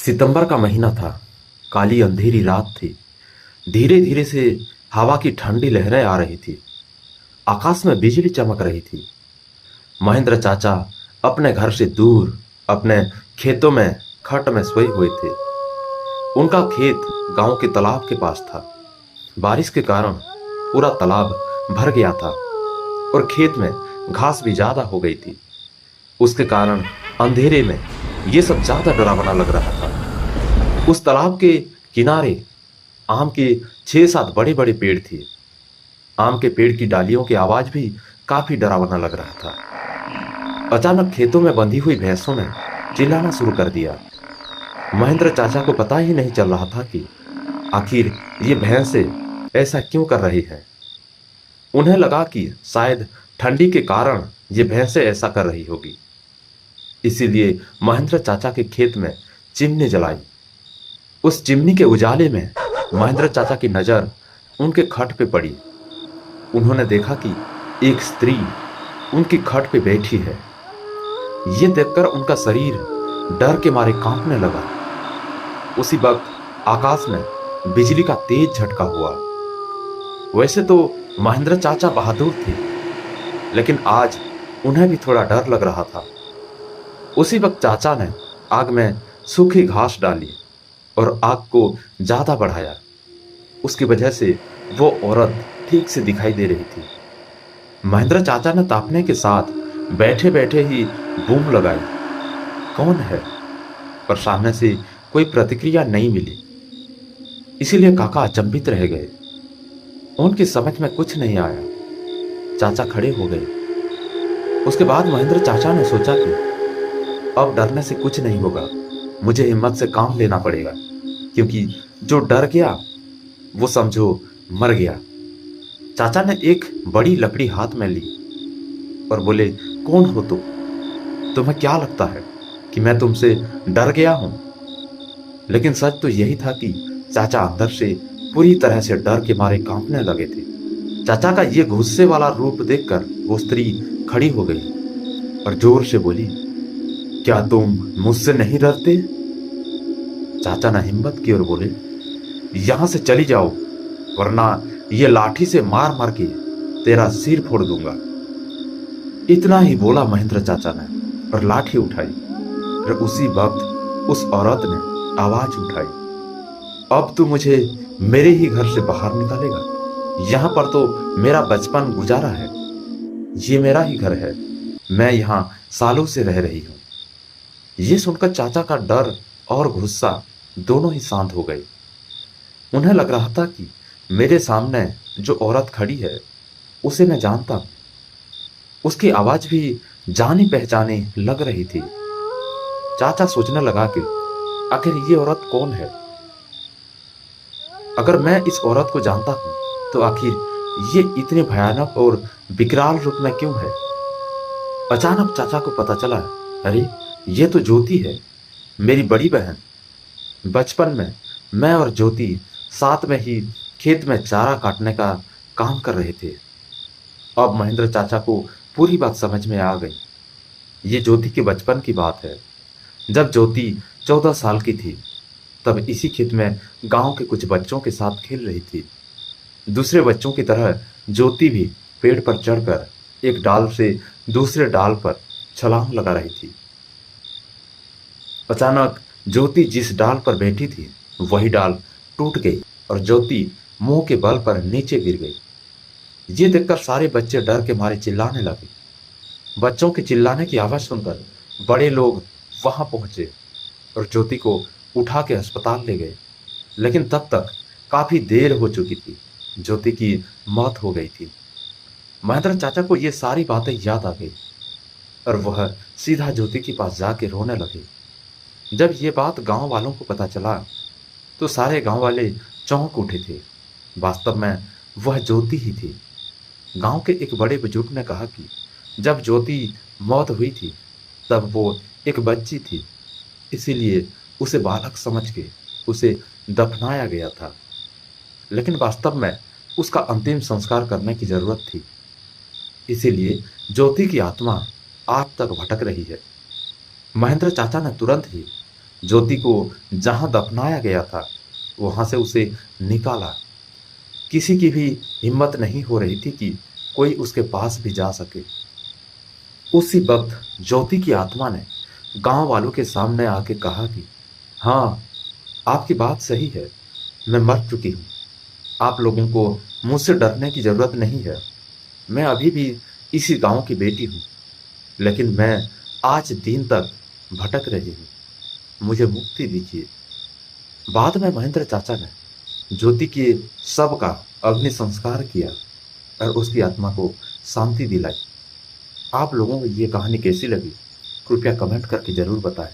सितंबर का महीना था। काली अंधेरी रात थी। धीरे धीरे से हवा की ठंडी लहरें आ रही थी। आकाश में बिजली चमक रही थी। महेंद्र चाचा अपने घर से दूर अपने खेतों में खट में सोए हुए थे। उनका खेत गांव के तालाब के पास था। बारिश के कारण पूरा तालाब भर गया था और खेत में घास भी ज्यादा हो गई थी। उसके कारण अंधेरे में ये सब ज्यादा डरावना लग रहा था। उस तालाब के किनारे आम के 6-7 बड़े बड़े पेड़ थे। आम के पेड़ की डालियों की आवाज भी काफी डरावना लग रहा था। अचानक खेतों में बंधी हुई भैंसों ने चिल्लाना शुरू कर दिया। महेंद्र चाचा को पता ही नहीं चल रहा था कि आखिर ये भैंसें ऐसा क्यों कर रही हैं। उन्हें लगा कि शायद ठंडी के कारण ये भैंसें ऐसा कर रही होगी। इसीलिए महेंद्र चाचा के खेत में चिमनी जलाई। उस चिमनी के उजाले में महेंद्र चाचा की नजर उनके खट पे पड़ी। उन्होंने देखा कि एक स्त्री उनकी खट पे बैठी है। ये देखकर उनका शरीर डर के मारे कांपने लगा। उसी वक्त आकाश में बिजली का तेज झटका हुआ। वैसे तो महेंद्र चाचा बहादुर थे, लेकिन आज उन्हें भी थोड़ा डर लग रहा था। उसी वक्त चाचा ने आग में सूखी घास डाली और आग को ज्यादा बढ़ाया। उसकी वजह से वो औरत ठीक से दिखाई दे रही थी। महेंद्र चाचा ने तापने के साथ बैठे बैठे ही बूम लगाई, कौन है? पर सामने से कोई प्रतिक्रिया नहीं मिली। इसीलिए काका अचंभित रह गए। उनकी समझ में कुछ नहीं आया। चाचा खड़े हो गए। उसके बाद महेंद्र चाचा ने सोचा कि अब डरने से कुछ नहीं होगा, मुझे हिम्मत से काम लेना पड़ेगा, क्योंकि जो डर गया वो समझो मर गया। चाचा ने एक बड़ी लकड़ी हाथ में ली और बोले, कौन हो तुम? तुम्हें क्या लगता है कि मैं तुमसे डर गया हूं? लेकिन सच तो यही था कि चाचा अंदर से पूरी तरह से डर के मारे कांपने लगे थे। चाचा का ये गुस्से वाला रूप देखकर वो स्त्री खड़ी हो गई और जोर से बोली, क्या तुम मुझसे नहीं डरते? चाचा ने हिम्मत की और बोले, यहां से चली जाओ, वरना ये लाठी से मार मार के तेरा सिर फोड़ दूंगा। इतना ही बोला महेंद्र चाचा ने और लाठी उठाई। और उसी वक्त उस औरत ने आवाज उठाई, अब तू मुझे मेरे ही घर से बाहर निकालेगा? यहां पर तो मेरा बचपन गुजारा है। ये मेरा ही घर है। मैं यहां सालों से रह रही हूं। ये सुनकर चाचा का डर और गुस्सा दोनों ही शांत हो गए। उन्हें लग रहा था कि मेरे सामने जो औरत खड़ी है उसे मैं जानता हूं। उसकी आवाज भी जानी पहचानी लग रही थी। चाचा सोचने लगा कि आखिर ये औरत कौन है? अगर मैं इस औरत को जानता हूं तो आखिर ये इतने भयानक और विकराल रूप में क्यों है? अचानक चाचा को पता चला, अरे ये तो ज्योति है, मेरी बड़ी बहन। बचपन में मैं और ज्योति साथ में ही खेत में चारा काटने का काम कर रहे थे। अब महेंद्र चाचा को पूरी बात समझ में आ गई। ये ज्योति के बचपन की बात है। जब ज्योति 14 साल की थी, तब इसी खेत में गांव के कुछ बच्चों के साथ खेल रही थी। दूसरे बच्चों की तरह ज्योति भी पेड़ पर चढ़कर एक डाल से दूसरे डाल पर छलांग लगा रही थी। अचानक ज्योति जिस डाल पर बैठी थी वही डाल टूट गई और ज्योति मुंह के बल पर नीचे गिर गई। ये देखकर सारे बच्चे डर के मारे चिल्लाने लगे। बच्चों के चिल्लाने की आवाज सुनकर बड़े लोग वहां पहुंचे और ज्योति को उठा के अस्पताल ले गए। लेकिन तब तक काफी देर हो चुकी थी। ज्योति की मौत हो गई थी। महेंद्र चाचा को ये सारी बातें याद आ गई और वह सीधा ज्योति के पास जाके रोने लगे। जब ये बात गांव वालों को पता चला तो सारे गांव वाले चौंक उठे थे। वास्तव में वह ज्योति ही थी। गांव के एक बड़े बुजुर्ग ने कहा कि जब ज्योति मौत हुई थी तब वो एक बच्ची थी, इसीलिए उसे बालक समझ के उसे दफनाया गया था। लेकिन वास्तव में उसका अंतिम संस्कार करने की जरूरत थी। इसीलिए ज्योति की आत्मा आज तक भटक रही है। महेंद्र चाचा ने तुरंत ही ज्योति को जहां दफनाया गया था वहां से उसे निकाला। किसी की भी हिम्मत नहीं हो रही थी कि कोई उसके पास भी जा सके। उसी वक्त ज्योति की आत्मा ने गांव वालों के सामने आके कहा कि हाँ, आपकी बात सही है, मैं मर चुकी हूँ। आप लोगों को मुझसे डरने की जरूरत नहीं है। मैं अभी भी इसी गांव की बेटी हूँ, लेकिन मैं आज दिन तक भटक रही हूँ। मुझे मुक्ति दीजिए। बाद में महेंद्र चाचा ने ज्योति के शव का अग्नि संस्कार किया और उसकी आत्मा को शांति दिलाई। आप लोगों को ये कहानी कैसी लगी? कृपया कमेंट करके जरूर बताएं।